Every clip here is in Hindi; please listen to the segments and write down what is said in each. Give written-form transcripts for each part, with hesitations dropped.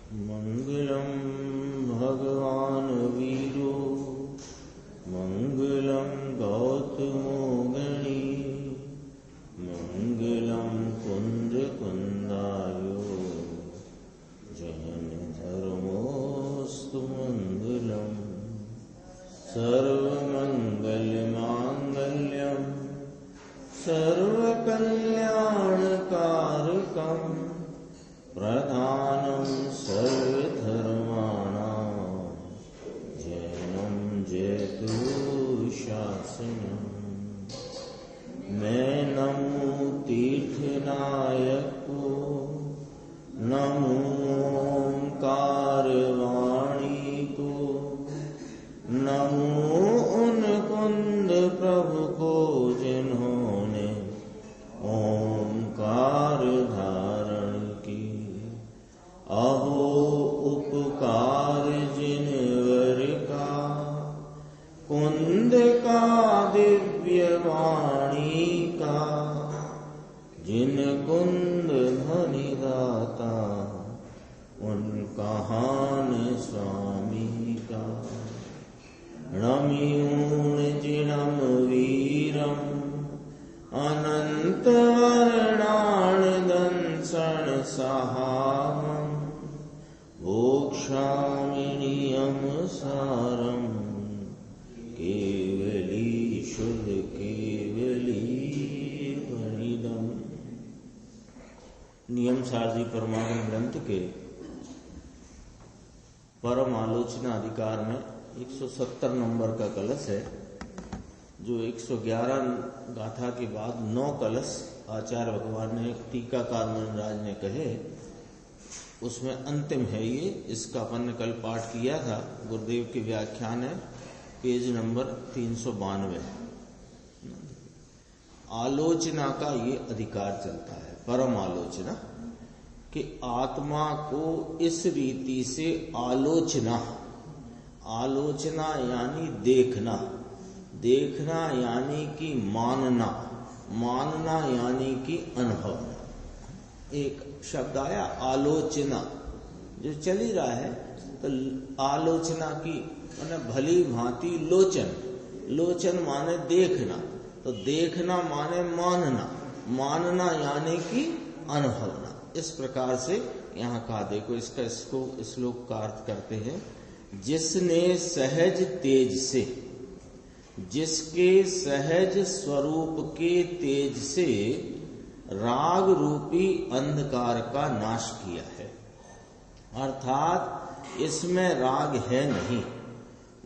मंगलम भगवान वीरो मंगलम गौतमो गणी मंगलम कुंद कुंदायो जैन धर्मोस्तु मंगलम सर्वमंगल मांगल्यम सर्वकल्याणकारकम प्रधानम सर्वधर्माणां जैनम जयतु शासनम। मैं नमो तीर्थनायक को नमो ओंकारवाणी को नमो उन कुंद प्रभु को जिन्होंने ओंकार धारण की। अहो उपकार जिनवर का कुंद का दिव्य वाणी का जिन कुंद धनी दाता उन कहान स्वामी का। रम्यूण जिनम वीरम अनंत वर्णान दंसन सहामं भोक्ष्यामि नियम सारम केवली शुद्ध केवली परिदम। नियम सार जी परमागम ग्रंथ के परम आलोचना अधिकार में 170 नंबर का कलश है, जो 111 गाथा के बाद 9 कलश आचार्य भगवान ने टीकाकार मनराज ने कहे, उसमें अंतिम है ये। इसका अपन ने कल पाठ किया था, गुरुदेव के व्याख्यान है, पेज नंबर 392। आलोचना का ये अधिकार चलता है, परम आलोचना, कि आत्मा को इस रीति से आलोचना, आलोचना यानी देखना, देखना यानी कि मानना, मानना यानी कि अनुभव। एक शब्द आया आलोचना, जो चल ही रहा है, तो आलोचना की माने भली भांति लोचन, लोचन माने देखना, तो देखना माने मानना, मानना यानी कि अनुभवना। इस प्रकार से यहाँ कहा, देखो इसको श्लोक का अर्थ करते हैं। जिसने सहज तेज से, जिसके सहज स्वरूप के तेज से राग रूपी अंधकार का नाश किया है, अर्थात इसमें राग है नहीं,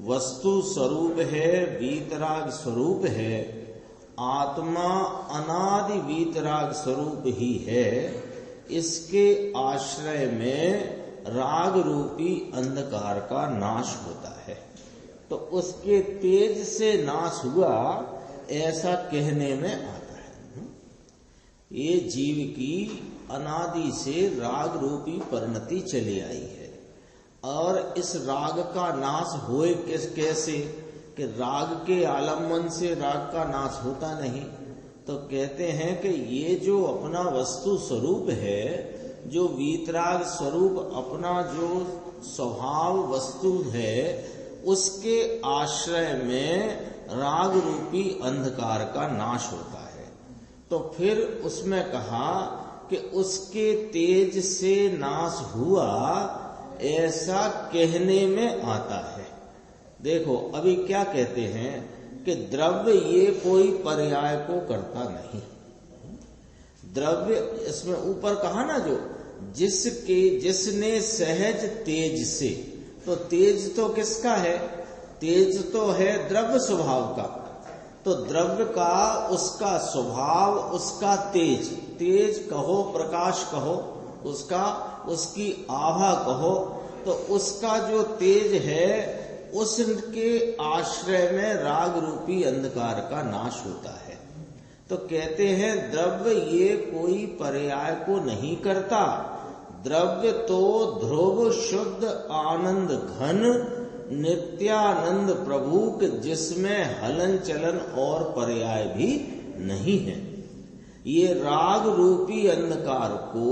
वस्तु स्वरूप है, वीतराग स्वरूप है, आत्मा अनादि वीतराग स्वरूप ही है। इसके आश्रय में राग रूपी अंधकार का नाश होता है, तो उसके तेज से नाश हुआ ऐसा कहने में आता है। ये जीव की अनादि से राग रूपी परिणति चली आई है, और इस राग का नाश होए कैसे, कि राग के आलम्बन से राग का नाश होता नहीं। तो कहते हैं कि ये जो अपना वस्तु स्वरूप है, जो वीतराग स्वरूप अपना जो स्वभाव वस्तु है, उसके आश्रय में राग रूपी अंधकार का नाश होता है। तो फिर उसमें कहा कि उसके तेज से नाश हुआ ऐसा कहने में आता है। देखो अभी क्या कहते हैं कि द्रव्य ये कोई पर्याय को करता नहीं। द्रव्य इसमें ऊपर कहा ना, जो जिसने सहज तेज से, तो तेज तो किसका है, तेज तो है द्रव्य स्वभाव का। तो द्रव्य का उसका स्वभाव, उसका तेज, तेज कहो प्रकाश कहो, उसका उसकी आभा कहो, तो उसका जो तेज है उसके आश्रय में राग रूपी अंधकार का नाश होता है। तो कहते हैं द्रव्य ये कोई पर्याय को नहीं करता, द्रव्य तो ध्रुव शुद्ध आनंद घन नित्यानंद प्रभु के, जिसमें हलन चलन और पर्याय भी नहीं है। ये राग रूपी अंधकार को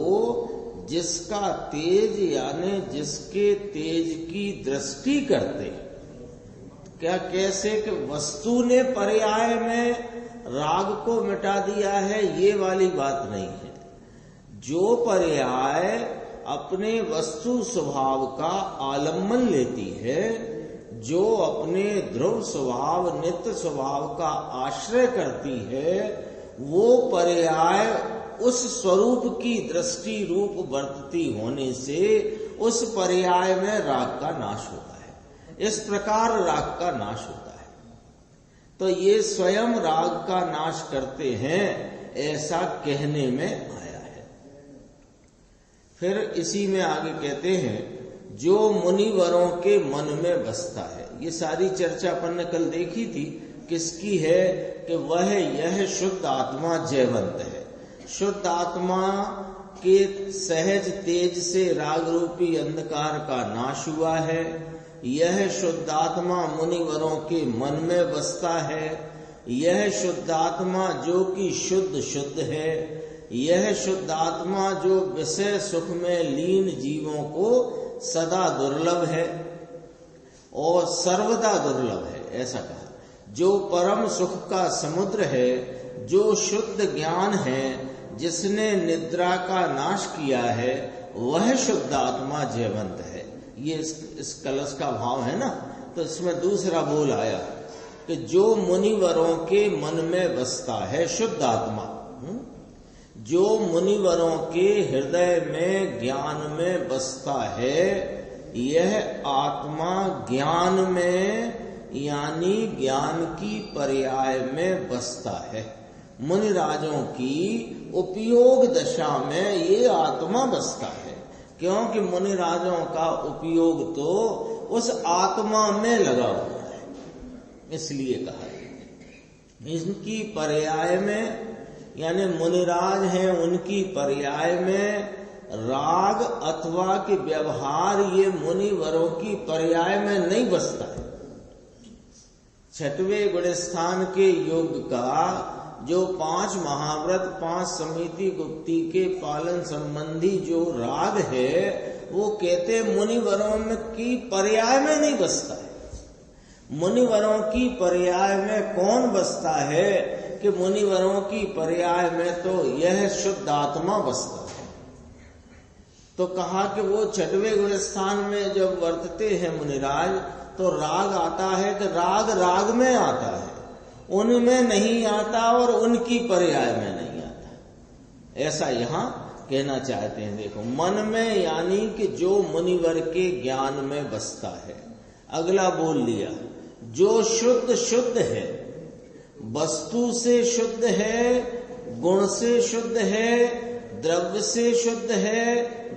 जिसका तेज यानी जिसके तेज की दृष्टि करते। क्या कैसे कि वस्तु ने पर्याय में राग को मिटा दिया है, ये वाली बात नहीं है। जो पर्याय अपने वस्तु स्वभाव का आलम्बन लेती है, जो अपने ध्रुव स्वभाव नित्य स्वभाव का आश्रय करती है, वो पर्याय उस स्वरूप की दृष्टि रूप वर्तती होने से उस पर्याय में राग का नाश होता है। इस प्रकार राग का नाश होता है। तो ये स्वयं राग का नाश करते हैं, ऐसा कहने में आया है। फिर इसी में आगे कहते हैं, जो मुनिवरों के मन में बसता है। ये सारी चर्चा अपन ने कल देखी थी, किसकी है कि वह यह शुद्ध आत्मा जयवंत है। शुद्ध आत्मा के सहज तेज से राग रूपी अंधकार का नाश हुआ है। यह शुद्ध आत्मा मुनिवरों के मन में बसता है। यह शुद्ध आत्मा जो कि शुद्ध है। यह शुद्ध आत्मा जो विषय सुख में लीन जीवों को सदा दुर्लभ है और सर्वदा दुर्लभ है, ऐसा कहा। जो परम सुख का समुद्र है, जो शुद्ध ज्ञान है, जिसने निद्रा का नाश किया है, वह शुद्ध आत्मा जयवंत है। ये इस कलश का भाव है ना। तो इसमें दूसरा बोल आया कि जो मुनिवरों के मन में बसता है, शुद्ध आत्मा, जो मुनिवरों के हृदय में ज्ञान में बसता है, यह आत्मा ज्ञान में यानी ज्ञान की पर्याय में बसता है। मुनिराजों की उपयोग दशा में ये आत्मा बसता है, क्योंकि मुनिराजों का उपयोग तो उस आत्मा में लगा हुआ है, इसलिए कहा है। इनकी पर्याय में यानी मुनिराज हैं, उनकी पर्याय में राग अथवा के व्यवहार ये मुनिवरों की पर्याय में नहीं बसता है। छठवें गुणस्थान के योग का जो 5 महाव्रत 5 समिति गुप्ती के पालन संबंधी जो राग है, वो कहते मुनिवरों में की पर्याय में नहीं बसता है। मुनिवरों की पर्याय में कौन बसता है कि मुनिवरों की पर्याय में तो यह शुद्ध आत्मा बसता है। तो कहा कि वो 6वें गुणस्थान में जब वर्तते हैं मुनिराज, तो राग आता है कि राग में आता है, उनमें नहीं आता और उनकी पर्याय में नहीं आता। ऐसा यहाँ कहना चाहते हैं। देखो, मन में यानी कि जो मुनिवर के ज्ञान में बसता है। अगला बोल लिया, जो शुद्ध है, वस्तु से शुद्ध है, गुण से शुद्ध है, द्रव्य से शुद्ध है,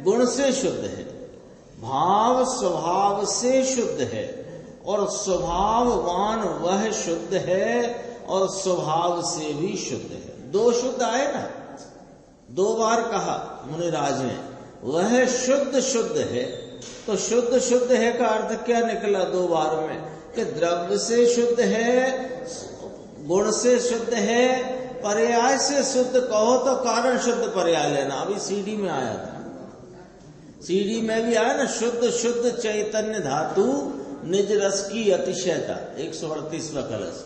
गुण से शुद्ध है, भाव स्वभाव से शुद्ध है और स्वभाववान वह शुद्ध है और स्वभाव से भी शुद्ध है। 2 शुद्ध आए ना, 2 बार कहा मुनिराज ने, वह शुद्ध है। तो शुद्ध है का अर्थ क्या निकला 2 बार में कि द्रव्य से शुद्ध है, गुण से शुद्ध है, पर्याय से शुद्ध कहो तो कारण शुद्ध पर्याय लेना। अभी सीढ़ी में आया था, सीढ़ी में भी आया ना, शुद्ध चैतन्य धातु निज रस की अतिशयता, 138वां कलश।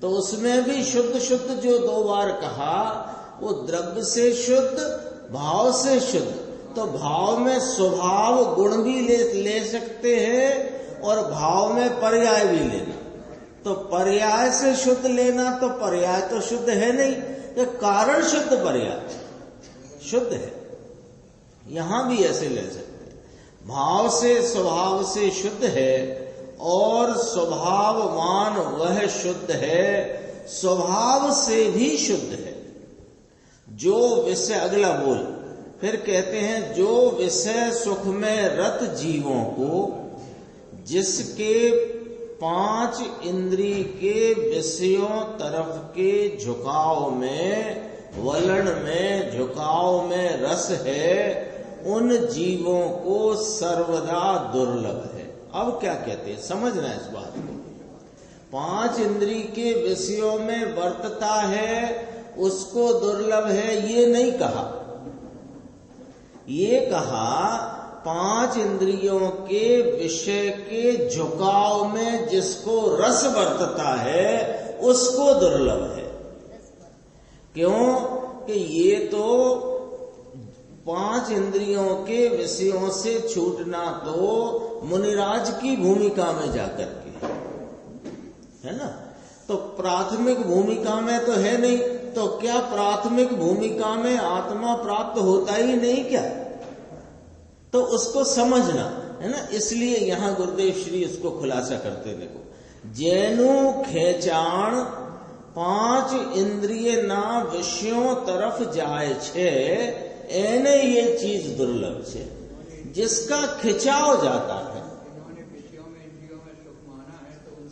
तो उसमें भी शुद्ध जो 2 बार कहा, वो द्रव्य से शुद्ध, भाव से शुद्ध। तो भाव में स्वभाव गुण भी ले सकते हैं और भाव में पर्याय भी लेना। तो पर्याय से शुद्ध लेना, तो पर्याय तो शुद्ध है नहीं, ये कारण शुद्ध पर्याय शुद्ध है। यहां भी ऐसे ले सकते हैं, भाव से स्वभाव से शुद्ध है और स्वभाववान वह शुद्ध है, स्वभाव से भी शुद्ध है। जो विषय, अगला बोल फिर कहते हैं, जो विषय सुख में रत जीवों को, जिसके 5 इंद्रिय के विषयों तरफ के झुकाव में, वलन में, झुकाव में रस है, उन जीवों को सर्वदा दुर्लभ है। अब क्या कहते हैं, समझना इस बात को। 5 इंद्रिय के विषयों में वर्तता है, उसको दुर्लभ है, ये नहीं कहा। ये कहा 5 इंद्रियों के विषय के झुकाव में जिसको रस बरतता है उसको दुर्लभ है। क्यों कि ये तो 5 इंद्रियों के विषयों से छूटना तो मुनिराज की भूमिका में जाकर के है ना, तो प्राथमिक भूमिका में तो है नहीं, तो क्या प्राथमिक भूमिका में आत्मा प्राप्त होता ही नहीं क्या? तो उसको समझना है ना, इसलिए यहां गुरुदेव श्री इसको खुलासा करते देखो, जैनु खेचाण 5 इंद्रिय ना विषयों तरफ जाए छे, एने ये चीज दुर्लभ छे, जिसका खिंचाव जाता है,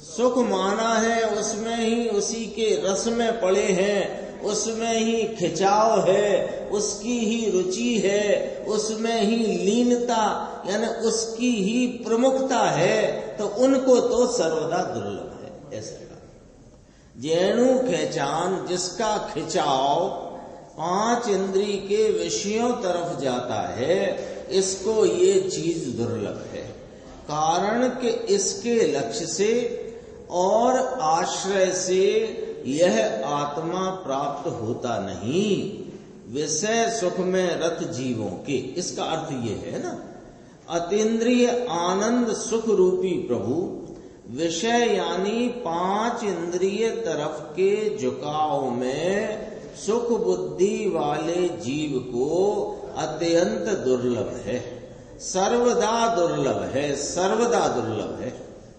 सुख माना है, उसमें ही उसी के रस में पड़े हैं, उसमें ही खिंचाव है, उसकी ही रुचि है, उसमें ही लीनता यानी उसकी ही प्रमुखता है, तो उनको तो सर्वदा दुर्लभ है। ऐसे का जैनु खेचान, जिसका खिंचाव 5 इंद्रिय के विषयों तरफ जाता है, इसको ये चीज दुर्लभ है। कारण कि इसके लक्ष्य से और आश्रय से यह आत्मा प्राप्त होता नहीं, विषय सुख में रत जीवों के। इसका अर्थ ये है ना, अतीन्द्रिय आनंद सुख रूपी प्रभु विषय यानी 5 इंद्रिय तरफ के झुकाव में सुख बुद्धि वाले जीव को अत्यंत दुर्लभ है, सर्वदा दुर्लभ है, सर्वदा दुर्लभ है।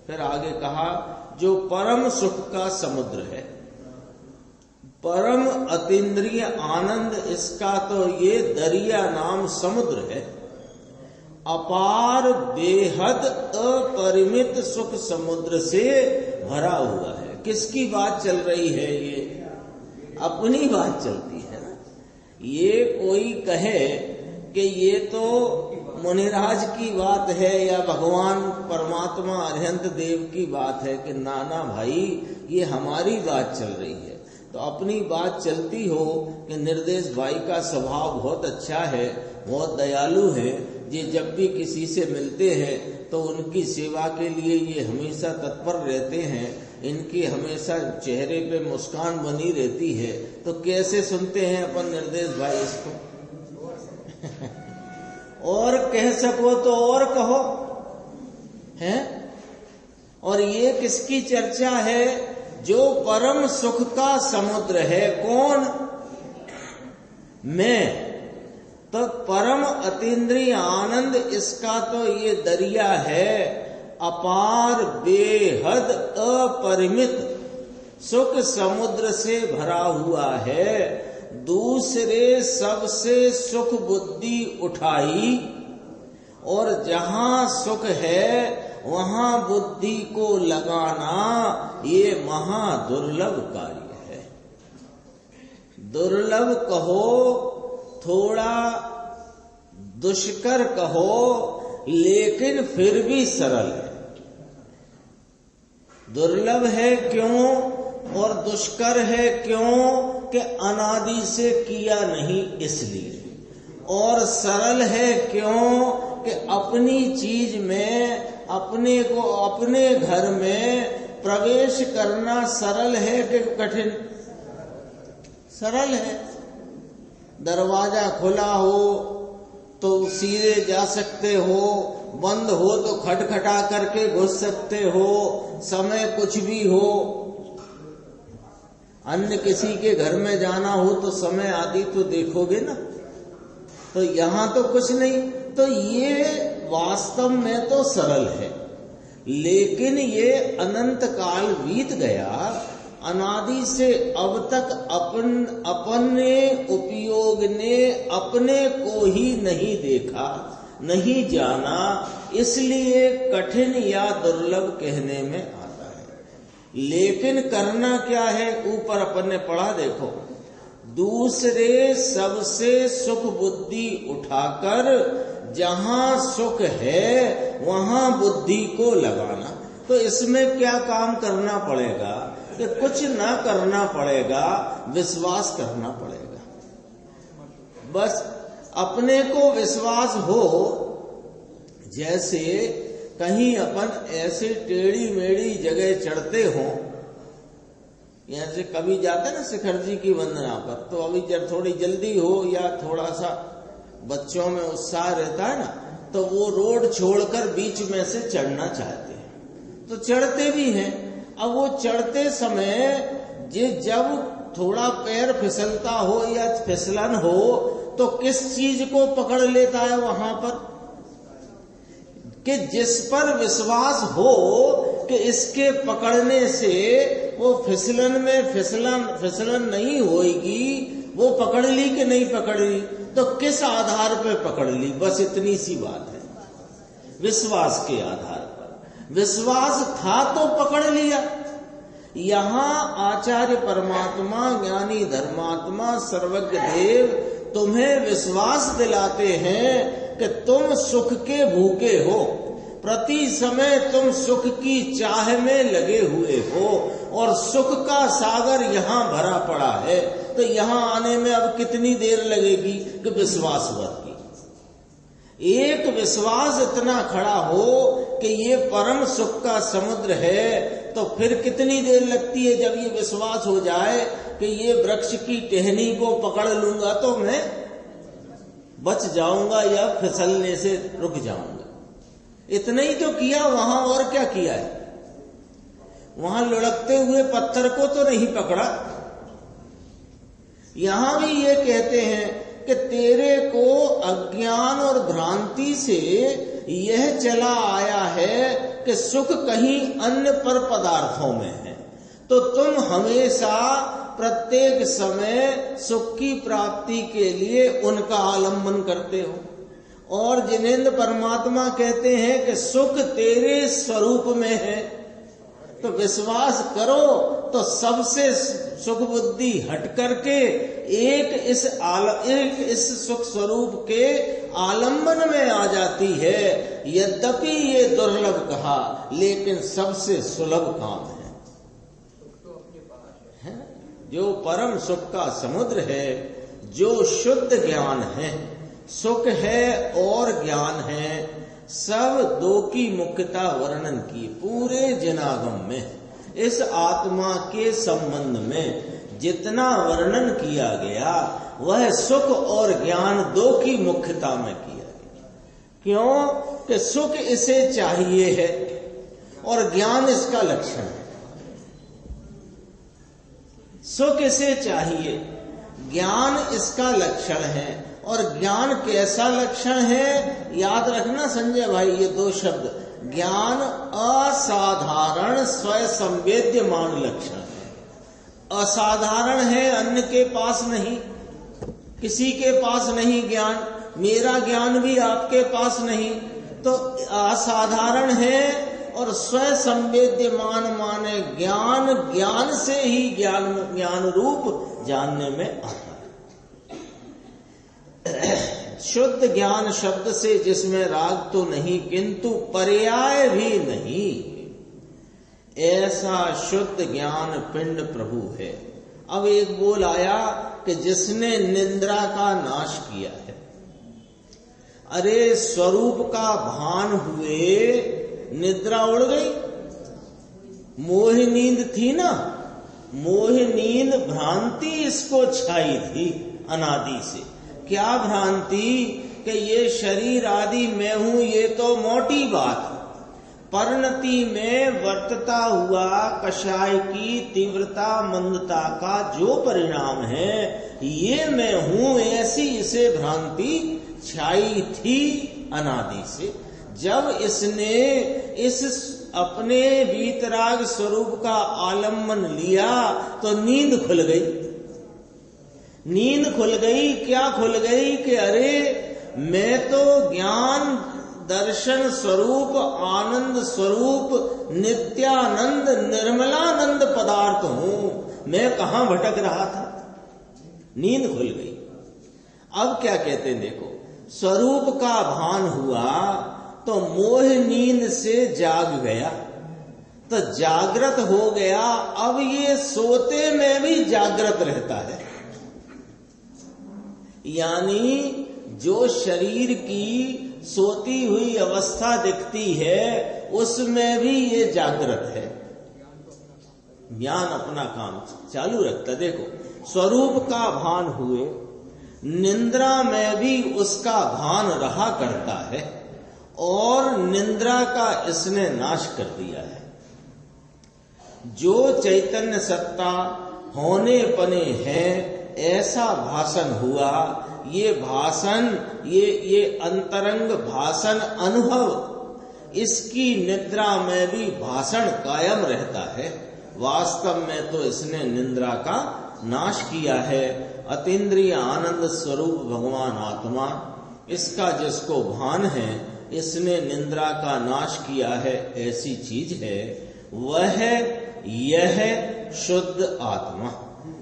फिर आगे कहा जो परम सुख का समुद्र है, परम अतीन्द्रिय आनंद, इसका तो ये दरिया नाम समुद्र है, अपार बेहद अपरिमित सुख समुद्र से भरा हुआ है। किसकी बात चल रही है? ये अपनी बात चलती है ना। ये कोई कहे कि ये तो मुनिराज की बात है या भगवान परमात्मा अरिहंत देव की बात है, कि नाना भाई ये हमारी बात चल रही है। तो अपनी बात चलती हो कि निर्देश भाई का स्वभाव बहुत अच्छा है, बहुत दयालु है, ये जब भी किसी से मिलते हैं तो उनकी सेवा के लिए ये हमेशा तत्पर रहते हैं, इनकी हमेशा चेहरे पे मुस्कान बनी रहती है, तो कैसे सुनते हैं अपन निर्देश भाई इसको? और कह सको तो और कहो हैं। और ये किसकी चर्चा है? जो परम सुख का समुद्र है। कौन? मैं। तो परम अतीन्द्रिय आनंद, इसका तो ये दरिया है, अपार बेहद अपरिमित सुख समुद्र से भरा हुआ है। दूसरे सबसे सुख बुद्धि उठाई, और जहां सुख है वहां बुद्धि को लगाना ये महा दुर्लभ कार्य है। दुर्लभ कहो, थोड़ा दुष्कर कहो, लेकिन फिर भी सरल है। दुर्लभ है क्यों और दुष्कर है क्यों? कि अनादि से किया नहीं इसलिए। और सरल है क्यों? कि अपनी चीज में अपने को, अपने घर में प्रवेश करना सरल है कि कठिन? सरल है। दरवाजा खुला हो तो सीधे जा सकते हो, बंद हो तो खटखटा करके घुस सकते हो, समय कुछ भी हो। अन्य किसी के घर में जाना हो तो समय आदि तो देखोगे ना, तो यहां तो कुछ नहीं। तो ये वास्तव में तो सरल है, लेकिन ये अनंत काल बीत गया, अनादि से अब तक अपने उपयोग ने अपने को ही नहीं देखा, नहीं जाना, इसलिए कठिन या दुर्लभ कहने में आता है। लेकिन करना क्या है? ऊपर अपन ने पढ़ा देखो, दूसरे सबसे सुख बुद्धि उठाकर जहां सुख है वहां बुद्धि को लगाना। तो इसमें क्या काम करना पड़ेगा? कि कुछ ना करना पड़ेगा, विश्वास करना पड़ेगा। बस अपने को विश्वास हो, जैसे कहीं अपन ऐसे टेढ़ी मेढ़ी जगह चढ़ते हो, जैसे कभी जाते ना शिखर जी की वंदना पर, तो अभी जब थोड़ी जल्दी हो या थोड़ा सा बच्चों में उत्साह रहता है ना, तो वो रोड छोड़कर बीच में से चढ़ना चाहते हैं, तो चढ़ते भी हैं। अब वो चढ़ते समय जब थोड़ा पैर फिसलता हो या फिसलन हो, तो किस चीज को पकड़ लेता है वहां पर, कि जिस पर विश्वास हो कि इसके पकड़ने से वो फिसलन में फिसलन नहीं होगी, वो पकड़ ली कि नहीं पकड़ ली, तो किस आधार पे पकड़ ली, बस इतनी सी बात है, विश्वास के आधार पर। विश्वास था तो पकड़ लिया। यहां आचार्य परमात्मा, ज्ञानी धर्मात्मा, सर्वज्ञ देव तुम्हें विश्वास दिलाते हैं कि तुम सुख के भूखे हो, प्रति समय तुम सुख की चाह में लगे हुए हो, और सुख का सागर यहाँ भरा पड़ा है, तो यहाँ आने में अब कितनी देर लगेगी कि विश्वास वर्ती। एक विश्वास इतना खड़ा हो कि ये परम सुख का समुद्र है, तो फिर कितनी देर लगती है जब ये विश्वास हो जाए कि ये वृक्ष की टहनी को पकड़ लूंगा तो मैं बच जाऊंगा या फिसलने से रुक जाऊंगा। इतना ही तो किया वहां, और क्या किया है? वहां लुढ़कते हुए पत्थर को तो नहीं पकड़ा। यहां भी ये कहते हैं कि तेरे को अज्ञान और भ्रांति से यह चला आया है कि सुख कहीं अन्य पर पदार्थों में है, तो तुम हमेशा प्रत्येक समय सुख की प्राप्ति के लिए उनका आलम्बन करते हो। और जिनेंद्र परमात्मा कहते हैं कि सुख तेरे स्वरूप में है, तो विश्वास करो तो सबसे सुख बुद्धि हट करके एक इस सुख स्वरूप के आलम्बन में आ जाती है। यद्यपि ये दुर्लभ कहा, लेकिन सबसे सुलभ काम है। जो परम सुख का समुद्र है, जो शुद्ध ज्ञान है, सुख है और ज्ञान है, सब दो की मुख्यता वर्णन की पूरे जनागम में। इस आत्मा के संबंध में जितना वर्णन किया गया वह सुख और ज्ञान दो की मुख्यता में किया गया। क्यों? कि सुख इसे चाहिए है और ज्ञान इसका लक्षण है। सुख इसे चाहिए, ज्ञान इसका लक्षण है। और ज्ञान कैसा लक्षण है? याद रखना संजय भाई, ये दो शब्द, ज्ञान असाधारण स्वयं संवेद्यमान लक्षण है। असाधारण है, अन्य के पास नहीं, किसी के पास नहीं ज्ञान, मेरा ज्ञान भी आपके पास नहीं, तो असाधारण है। और स्वयं संवेद्यमान माने ज्ञान से ही ज्ञान रूप जानने में आता है। शुद्ध ज्ञान शब्द से जिसमें राग तो नहीं किंतु पर्याय भी नहीं, ऐसा शुद्ध ज्ञान पिंड प्रभु है। अब एक बोल आया कि जिसने निंद्रा का नाश किया है। अरे स्वरूप का भान हुए निद्रा उड़ गई, मोह नींद थी ना, मोह नींद भ्रांति इसको छाई थी अनादि से। क्या भ्रांति? कि ये शरीर आदि मैं हूं, ये तो मोटी बात। परिणति में वर्तता हुआ कषाय की तीव्रता मंदता का जो परिणाम है, ये मैं हूं, ऐसी इसे भ्रांति छाई थी अनादि से। जब इसने इस अपने वीतराग स्वरूप का आलम्बन लिया तो नींद खुल गई। नींद खुल गई, क्या खुल गई? कि अरे मैं तो ज्ञान दर्शन स्वरूप आनंद स्वरूप नित्यानंद निर्मलानंद पदार्थ हूं, मैं कहां भटक रहा था। नींद खुल गई। अब क्या कहते हैं देखो, स्वरूप का भान हुआ तो मोह नींद से जाग गया, तो जागृत हो गया। अब ये सोते में भी जागृत रहता है, यानी जो शरीर की सोती हुई अवस्था दिखती है उसमें भी ये जागृत है। ज्ञान अपना काम चालू रखता। देखो स्वरूप का भान हुए, निद्रा में भी उसका भान रहा करता है और निद्रा का इसने नाश कर दिया है। जो चैतन्य सत्ता होने पने है ऐसा भाषण हुआ। ये भाषण, ये अंतरंग भाषण अनुभव, इसकी निद्रा में भी भाषण कायम रहता है। वास्तव में तो इसने निद्रा का नाश किया है। अतीन्द्रिय आनंद स्वरूप भगवान आत्मा, इसका जिसको भान है, इसने निद्रा का नाश किया है। ऐसी चीज है वह यह शुद्ध आत्मा।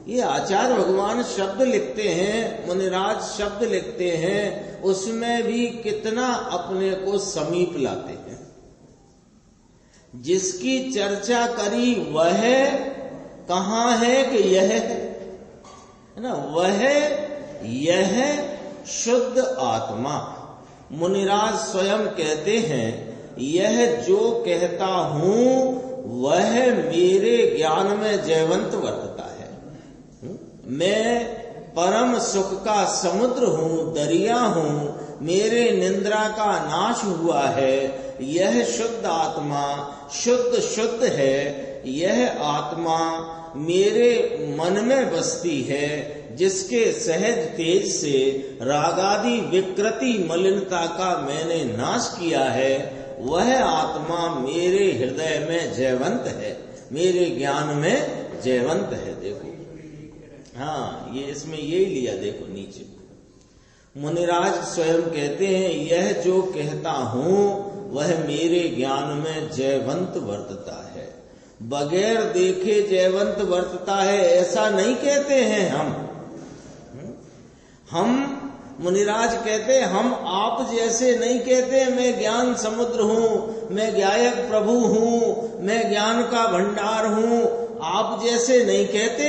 ये आचार्य भगवान शब्द लिखते हैं, मुनिराज शब्द लिखते हैं, उसमें भी कितना अपने को समीप लाते हैं। जिसकी चर्चा करी वह कहाँ है कि यह है ना, वह यह शुद्ध आत्मा। मुनिराज स्वयं कहते हैं, यह जो कहता हूं वह मेरे ज्ञान में जयवंत वर्तता है। मैं परम सुख का समुद्र हूँ, दरिया हूँ, मेरे निद्रा का नाश हुआ है। यह शुद्ध आत्मा शुद्ध शुद्ध है। यह आत्मा मेरे मन में बसती है, जिसके सहज तेज से रागादि विकृति मलिनता का मैंने नाश किया है। वह आत्मा मेरे हृदय में जयवंत है, मेरे ज्ञान में जयवंत है। देखो, हाँ, ये इसमें यही लिया। देखो नीचे मुनिराज स्वयं कहते हैं, यह जो कहता हूँ वह मेरे ज्ञान में जयवंत वर्तता है। बगैर देखे जयवंत वर्तता है ऐसा नहीं कहते हैं हम मुनिराज कहते हैं, हम आप जैसे नहीं कहते मैं ज्ञान समुद्र हूँ, मैं ज्ञायक प्रभु हूँ, मैं ज्ञान का भंडार हूँ। आप जैसे नहीं कहते,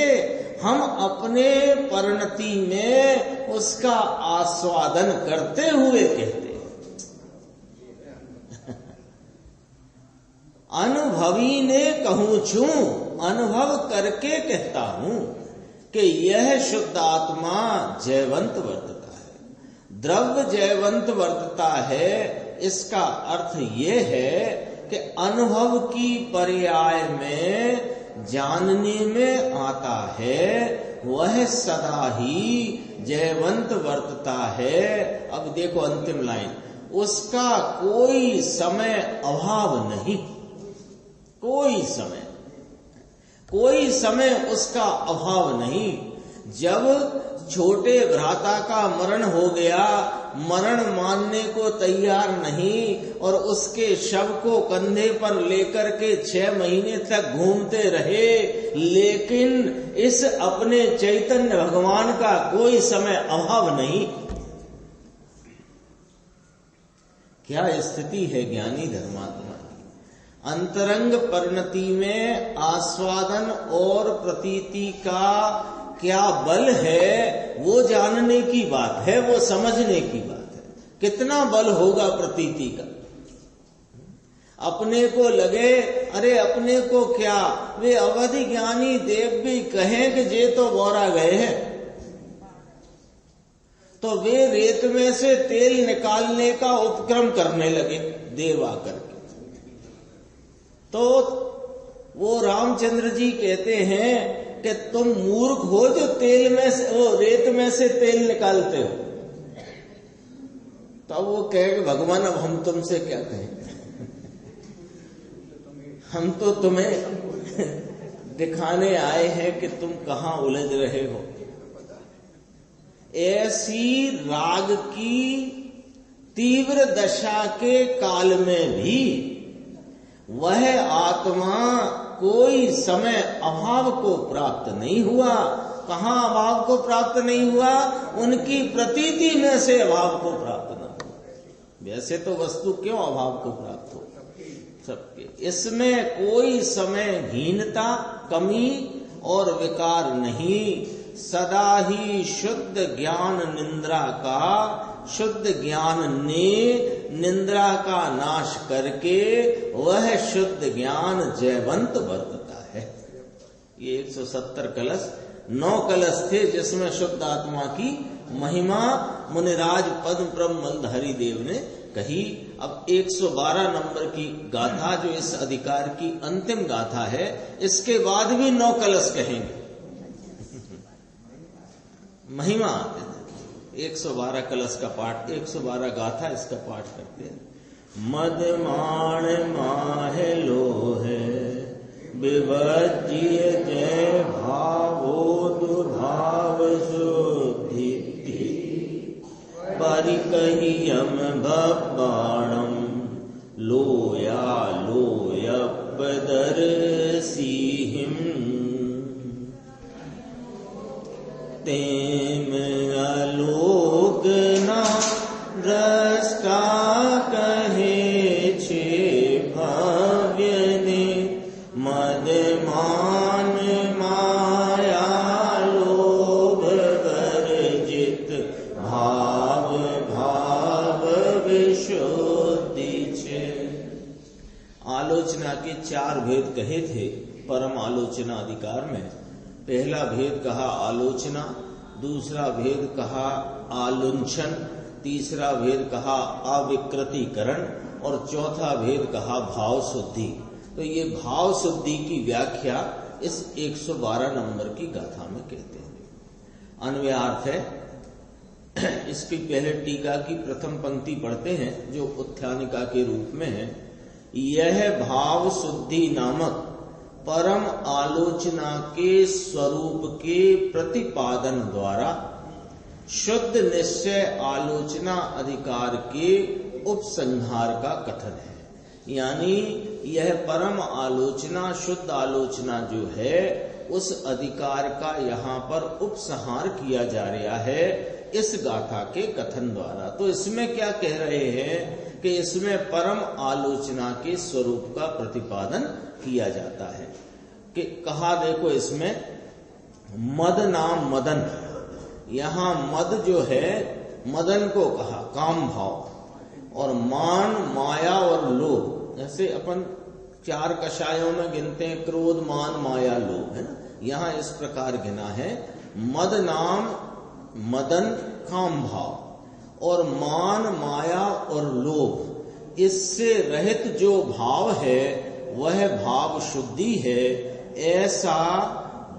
हम अपने परिणति में उसका आस्वादन करते हुए कहते। अनुभवी ने कहूं छू, अनुभव करके कहता हूं कि यह शुद्ध आत्मा जयवंत वर्तता है। द्रव्य जयवंत वर्तता है, इसका अर्थ ये है कि अनुभव की पर्याय में जानने में आता है, वह सदा ही जयवंत वर्तता है। अब देखो अंतिम लाइन, उसका कोई समय अभाव नहीं। कोई समय उसका अभाव नहीं। जब छोटे भ्राता का मरण हो गया, मरण मानने को तैयार नहीं और उसके शव को कंधे पर लेकर के 6 महीने तक घूमते रहे, लेकिन इस अपने चैतन्य भगवान का कोई समय अभाव नहीं। क्या स्थिति है ज्ञानी धर्मात्मा की। अंतरंग परिणति में आस्वादन और प्रतीति का क्या बल है, वो जानने की बात है, वो समझने की बात है। कितना बल होगा प्रतीति का। अपने को लगे, अरे अपने को क्या, वे अवधि ज्ञानी देव भी कहें कि जे तो बोरा गए हैं, तो वे रेत में से तेल निकालने का उपक्रम करने लगे देव आकर के। तो वो रामचंद्र जी कहते हैं कि तुम मूर्ख हो जो तेल में से, वो रेत में से तेल निकालते हो। तो वो कहे भगवान अब हम तुमसे क्या कहें, हम तो तुम्हें दिखाने आए हैं कि तुम कहां उलझ रहे हो। ऐसी राग की तीव्र दशा के काल में भी वह आत्मा कोई समय अभाव को प्राप्त नहीं हुआ। कहाँ अभाव को प्राप्त नहीं हुआ? उनकी प्रतीति में से अभाव को प्राप्त न हुआ। वैसे तो वस्तु क्यों अभाव को प्राप्त हो सबके, इसमें कोई समय हीनता, कमी और विकार नहीं। सदा ही शुद्ध ज्ञान निंद्रा का शुद्ध ज्ञान ने निंद्रा का नाश करके वह शुद्ध ज्ञान जयवंत वर्तता है। ये 170 कलश 9 कलश थे जिसमें शुद्ध आत्मा की महिमा मुनिराज पद्म ब्रह्म मलधारी देव ने कही। अब 112 नंबर की गाथा जो इस अधिकार की अंतिम गाथा है, इसके बाद भी 9 कलश कहेंगे। महिमा 112 कलश का पाठ, 112 गाथा इसका पाठ करते हैं। मद माण माहे लोहे विभज्य जय भावोदुभाव शुद्धि परिकहियम भबाणम लोया लोयपदर्शिहिम तेम आलोक ना दृष्टा कहे छे भव्य ने मद मान माया लोभ वर्जित भाव भाव विशुद्धि छे। आलोचना के 4 भेद कहे थे परम आलोचना अधिकार में। पहला भेद कहा आलोचना, दूसरा भेद कहा आलुंछन, तीसरा भेद कहा अविकृतिकरण और चौथा भेद कहा भाव शुद्धि। तो ये भाव शुद्धि की व्याख्या इस 112 नंबर की गाथा में कहते हैं। अन्वयार्थ है, इसकी पहले टीका की प्रथम पंक्ति पढ़ते हैं जो उत्थानिका के रूप में है। यह भाव शुद्धि नामक परम आलोचना के स्वरूप के प्रतिपादन द्वारा शुद्ध निश्चय आलोचना अधिकार के उपसंहार का कथन है। यानी यह परम आलोचना, शुद्ध आलोचना जो है, उस अधिकार का यहाँ पर उपसंहार किया जा रहा है इस गाथा के कथन द्वारा। तो इसमें क्या कह रहे हैं कि इसमें परम आलोचना के स्वरूप का प्रतिपादन किया जाता है। कि कहा देखो इसमें मद नाम मदन, यहाँ मद जो है मदन को कहा काम भाव, और मान माया और लोभ, जैसे अपन 4 कषायों में गिनते हैं क्रोध मान माया लोभ, है ना, यहाँ इस प्रकार गिना है। मद नाम मदन काम भाव और मान माया और लोभ, इससे रहित जो भाव है वह भाव शुद्धि है। ऐसा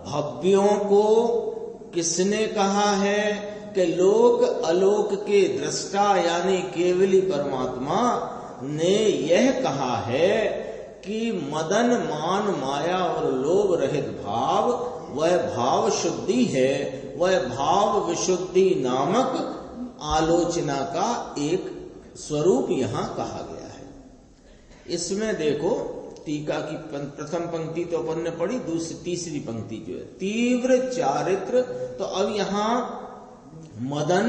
भव्यों को किसने कहा है कि लोक अलोक के दृष्टा यानी केवली परमात्मा ने यह कहा है कि मदन मान माया और लोभ रहित भाव वह भाव शुद्धि है। वह भाव विशुद्धि नामक आलोचना का एक स्वरूप यहाँ कहा गया है। इसमें देखो टीका की प्रथम पंक्ति तो अपन ने पढ़ी, तीसरी पंक्ति जो है तीव्र चारित्र। तो अब यहाँ मदन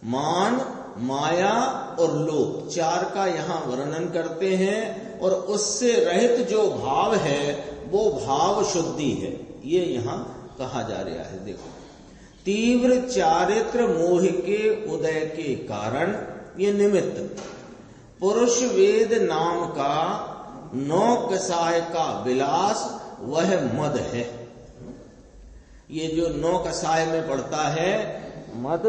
मान माया और लोभ 4 का यहाँ वर्णन करते हैं, और उससे रहित जो भाव है वो भाव शुद्धि है, ये यहाँ कहा जा रहा है। देखो तीव्र चारित्र मोह के उदय के कारण, ये निमित्त पुरुष वेद नाम का 9 कषाय का विलास वह मद है। ये जो 9 कषाय में पड़ता है मद,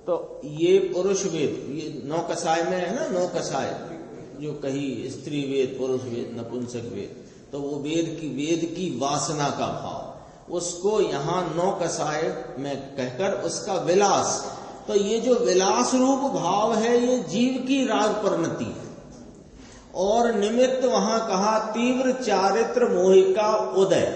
तो ये पुरुष वेद, ये 9 कषाय में है ना, 9 कषाय जो कही स्त्री वेद, पुरुष वेद, नपुंसक वेद, तो वो वेद की वासना का भाव, उसको यहाँ 9 कषाय में कहकर उसका विलास। तो ये जो विलास रूप भाव है ये जीव की राग परिणति है। और निमित्त वहां कहा तीव्र चारित्र मोह का उदय,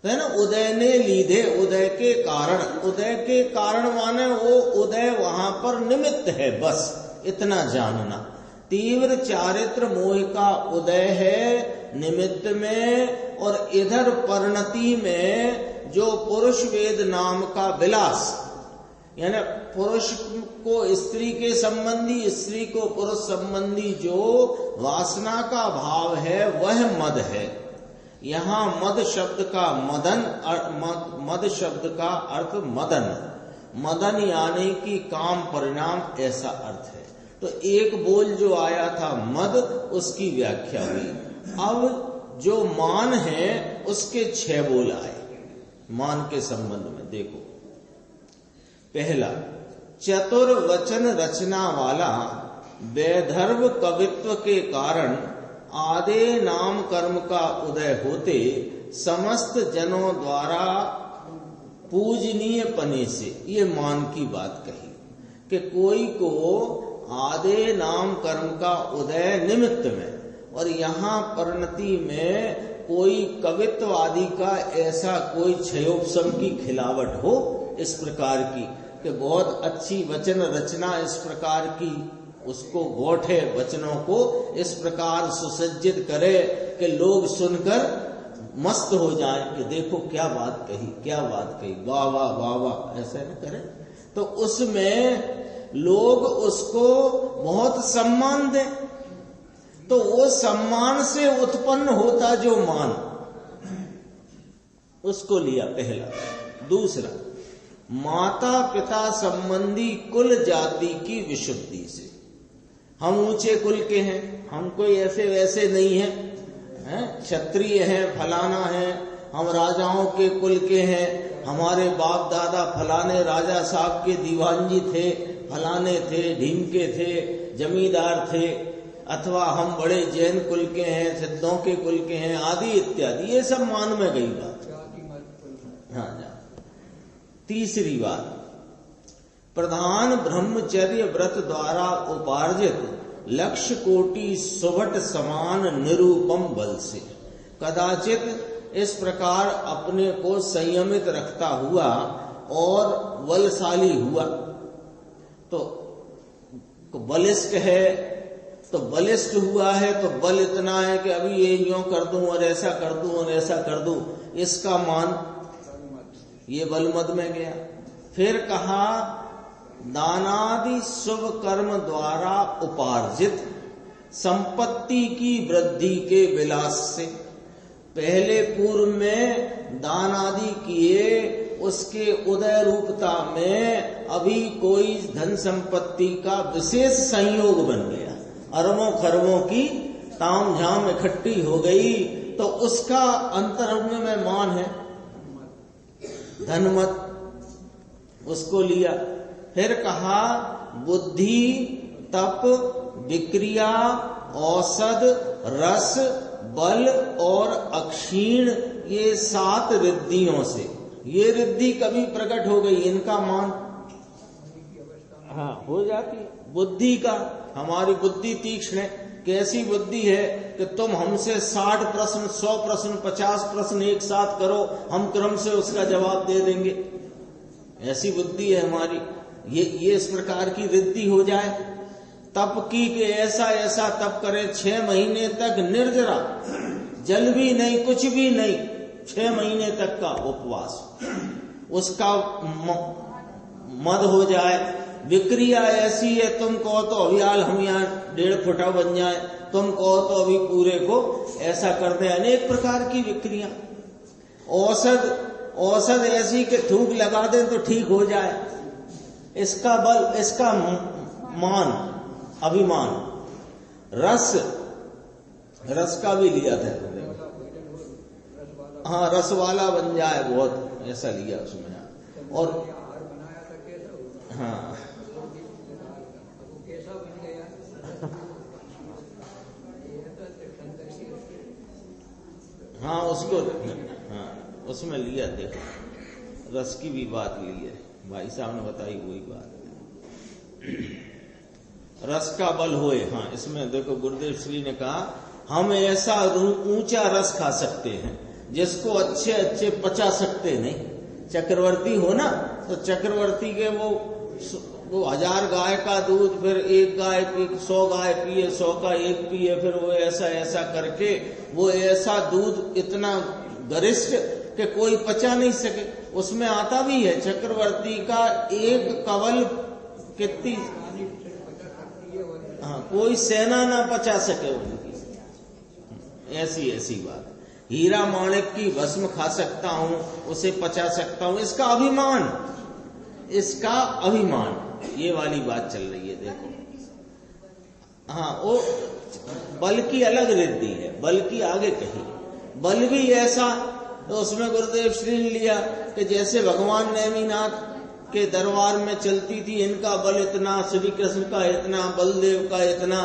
है ना, उदय ने लीधे, उदय के कारण। उदय के कारण माने वो उदय वहां पर निमित्त है, बस इतना जानना। तीव्र चारित्र मोह का उदय है निमित्त में, और इधर परिणति में जो पुरुष वेद नाम का विलास, यानी पुरुष को स्त्री के संबंधी, स्त्री को पुरुष संबंधी जो वासना का भाव है वह मद है। यहाँ मद शब्द का मदन, मद शब्द का अर्थ मदन, मदन यानी कि काम परिणाम, ऐसा अर्थ है। तो एक बोल जो आया था मद, उसकी व्याख्या हुई। अब जो मान है उसके 6 बोल आए मान के संबंध में। देखो, पहला, चतुर वचन रचना वाला वैधर्व कवित्व के कारण आदे नाम कर्म का उदय होते समस्त जनों द्वारा पूजनीय पने से, ये मान की बात कही कि कोई को आदे नाम कर्म का उदय निमित्त में, और यहाँ परिणति में कोई कवित्व आदि का ऐसा कोई क्षयोपशम की खिलावट हो इस प्रकार की कि बहुत अच्छी वचन रचना इस प्रकार की उसको गौठे, वचनों को इस प्रकार सुसज्जित करे कि लोग सुनकर मस्त हो जाए कि देखो क्या बात कही, क्या बात कही, वाह वाह वाह वाह, ऐसा न करे। तो उसमें लोग उसको बहुत सम्मान दें, तो वो सम्मान से उत्पन्न होता जो मान, उसको लिया पहला। दूसरा, माता पिता संबंधी कुल जाति की विशुद्धि से, हम ऊंचे कुल के हैं, हम कोई ऐसे वैसे नहीं हैं, क्षत्रिय हैं, फलाना है, हम राजाओं के कुल के हैं, हमारे बाप दादा फलाने राजा साहब के दीवानजी थे, फलाने थे, ढीमके थे, जमींदार थे, अथवा हम बड़े जैन कुल के हैं, सिद्धों के कुल के हैं, आदि इत्यादि, ये सब मान में गई बात। हाँ, तीसरी बात, प्रधान ब्रह्मचर्य व्रत द्वारा उपार्जित लक्ष्य कोटि सुभट समान निरूपम बल से कदाचित इस प्रकार अपने को संयमित रखता हुआ और बलशाली हुआ, तो बलिष्ठ है, तो बलिष्ठ हुआ है तो बल इतना है कि अभी ये यूं कर दूं और ऐसा कर दूं और ऐसा कर दूं, इसका मान, ये बल मद में गया। फिर कहा दानादि शुभ कर्म द्वारा उपार्जित संपत्ति की वृद्धि के विलास से, पहले पूर्व में दान आदि किए, उसके उदय रूपता में अभी कोई धन संपत्ति का विशेष संयोग बन गया, अरबों खरबों की ताम झाम इकट्ठी हो गई, तो उसका अंतरंग में मान है धनमत, उसको लिया। फिर कहा बुद्धि, तप, विक्रिया, औषध, रस, बल और अक्षीण, ये 7 रिद्धियों से, ये रिद्धि कभी प्रकट हो गई, इनका मान हाँ हो जाती है। बुद्धि का, हमारी बुद्धि तीक्ष्ण है, कैसी बुद्धि है कि तुम हमसे 60 प्रश्न, 100 प्रश्न, 50 प्रश्न एक साथ करो, हम क्रम से उसका जवाब दे देंगे, ऐसी बुद्धि है हमारी। ये इस प्रकार की रिद्धि हो जाए। तप की कि ऐसा ऐसा तप करे, 6 महीने तक निर्जरा, जल भी नहीं, कुछ भी नहीं, 6 महीने तक का उपवास, उसका मद हो जाए। विक्रिया ऐसी है, तुम कहो तो अभियाल हम यहाँ 1.5 फुटा बन जाए, तुम कहो तो अभी पूरे को ऐसा कर दे, अनेक प्रकार की विक्रिया। औषध ऐसी कि थूक लगा दें तो ठीक हो जाए, इसका बल, इसका मान, अभिमान। रस का भी लिया था, हाँ रस वाला बन जाए, बहुत ऐसा लिया उसमें। और हाँ हाँ उसको, हाँ उसमें लिया, देखो रस की भी बात ली है, भाई साहब ने बताई वही बात। रस का बल होए, हाँ इसमें देखो गुरुदेव श्री ने कहा हम ऐसा ऊंचा रस खा सकते हैं जिसको अच्छे अच्छे पचा सकते नहीं। चक्रवर्ती हो ना, तो चक्रवर्ती के वो 1000 गाय का दूध, फिर 1 गाय पी, 100 गाय पिए, 100 का 1 पिए, फिर वो ऐसा ऐसा करके वो ऐसा दूध इतना गरिष्ठ कि कोई पचा नहीं सके। उसमें आता भी है चक्रवर्ती का 1 कवल कितनी, हाँ कोई सेना ना पचा सके उनकी, ऐसी ऐसी बात। हीरा माणिक की भस्म खा सकता हूं, उसे पचा सकता हूं, इसका अभिमान। इसका अभिमान, ये वाली बात चल रही है। देखो हाँ, वो बल की अलग रिद्धि है, बल की आगे कही। बल भी ऐसा, तो उसमें गुरुदेव श्री ने लिया कि जैसे भगवान नेमिनाथ के दरबार में चलती थी, इनका बल इतना, श्री कृष्ण का इतना, बलदेव का इतना,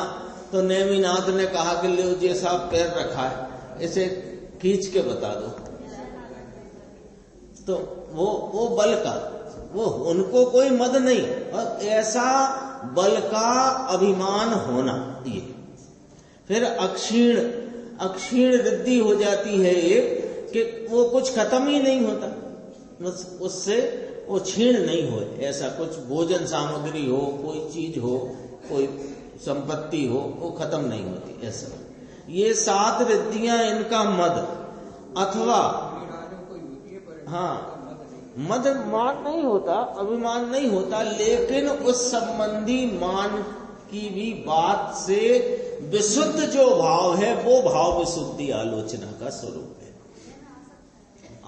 तो नेमिनाथ ने कहा कि लो जी साहब पैर रखा है, इसे खींच के बता दो। तो वो बल का, वो उनको कोई मद नहीं, और ऐसा बल का अभिमान होना ये। फिर अक्षीण रिद्धि हो जाती है एक, कि वो कुछ खत्म ही नहीं होता, बस उससे वो क्षीण नहीं हो, ऐसा कुछ भोजन सामग्री हो, कोई चीज हो, कोई संपत्ति हो, वो खत्म नहीं होती ऐसा। ये 7 रिद्धियां इनका मद, अथवा हाँ मद, मान नहीं होता, अभिमान नहीं होता, लेकिन उस संबंधी मान की भी बात से विशुद्ध जो भाव है, वो भाव विशुद्धि आलोचना का स्वरूप है,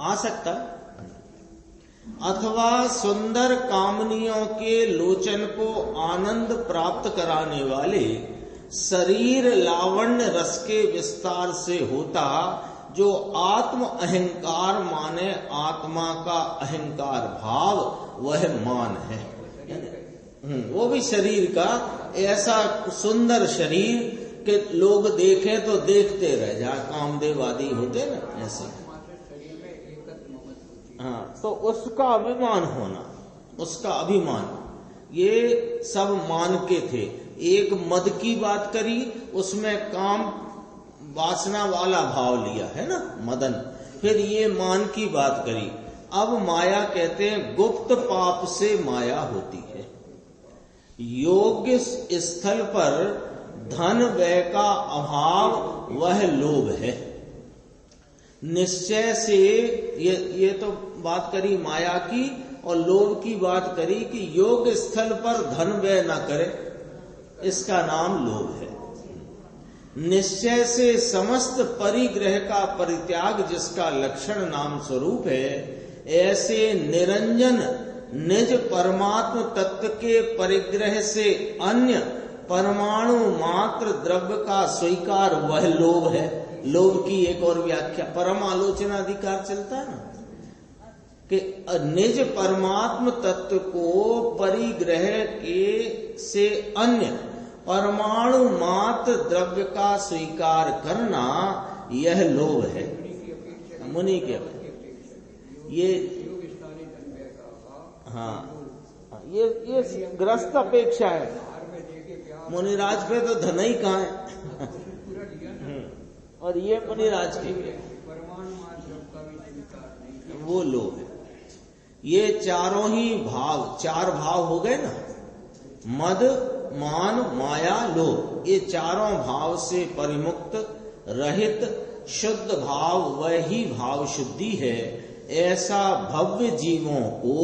आ सकता। अथवा सुंदर कामनियों के लोचन को आनंद प्राप्त कराने वाले शरीर लावण्य रस के विस्तार से होता जो आत्म अहंकार माने आत्मा का अहंकार भाव, वह मान है। वो भी शरीर का ऐसा सुंदर शरीर कि लोग देखें तो देखते रह जाए, कामदेव आदि होते ना ऐसे। हाँ, तो उसका अभिमान होना, उसका अभिमान, ये सब मान के थे। एक मद की बात करी, उसमें काम वासना वाला भाव लिया है ना, मदन। फिर ये मान की बात करी। अब माया कहते हैं गुप्त पाप से माया होती है। योग्य स्थल पर धन व्यय का अभाव वह लोभ है। निश्चय से ये तो बात करी माया की, और लोभ की बात करी कि योग्य स्थल पर धन व्यय न करे, इसका नाम लोभ है। निश्चय से समस्त परिग्रह का परित्याग जिसका लक्षण नाम स्वरूप है, ऐसे निरंजन निज परमात्म तत्व के परिग्रह से अन्य परमाणु मात्र द्रव्य का स्वीकार वह लोभ है। लोभ की एक और व्याख्या, परम आलोचना अधिकार चलता है ना, कि निज परमात्म तत्व को परिग्रह के से अन्य परमाणु मात्र द्रव्य का स्वीकार करना, यह लोभ है। मुनि के ये हाँ, ये ग्रस्त अपेक्षा है। मुनिराज पे तो धन ही कहाँ है और ये मुनिराज के वो लोग है। ये चारों ही भाव, 4 भाव हो गए ना, मद मान माया लोभ, ये चारों भाव से परिमुक्त रहित शुद्ध भाव वही भाव शुद्धि है। ऐसा भव्य जीवों को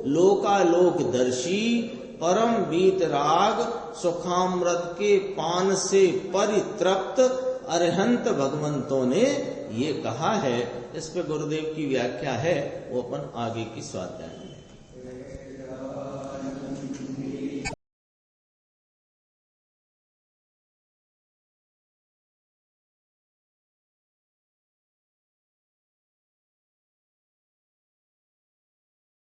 लोकालोकदर्शी परम वीतराग सुखामृत के पान से परितृप्त अरहंत भगवंतों ने ये कहा है। इस पे गुरुदेव की व्याख्या है, वो अपन आगे की स्वाध्याय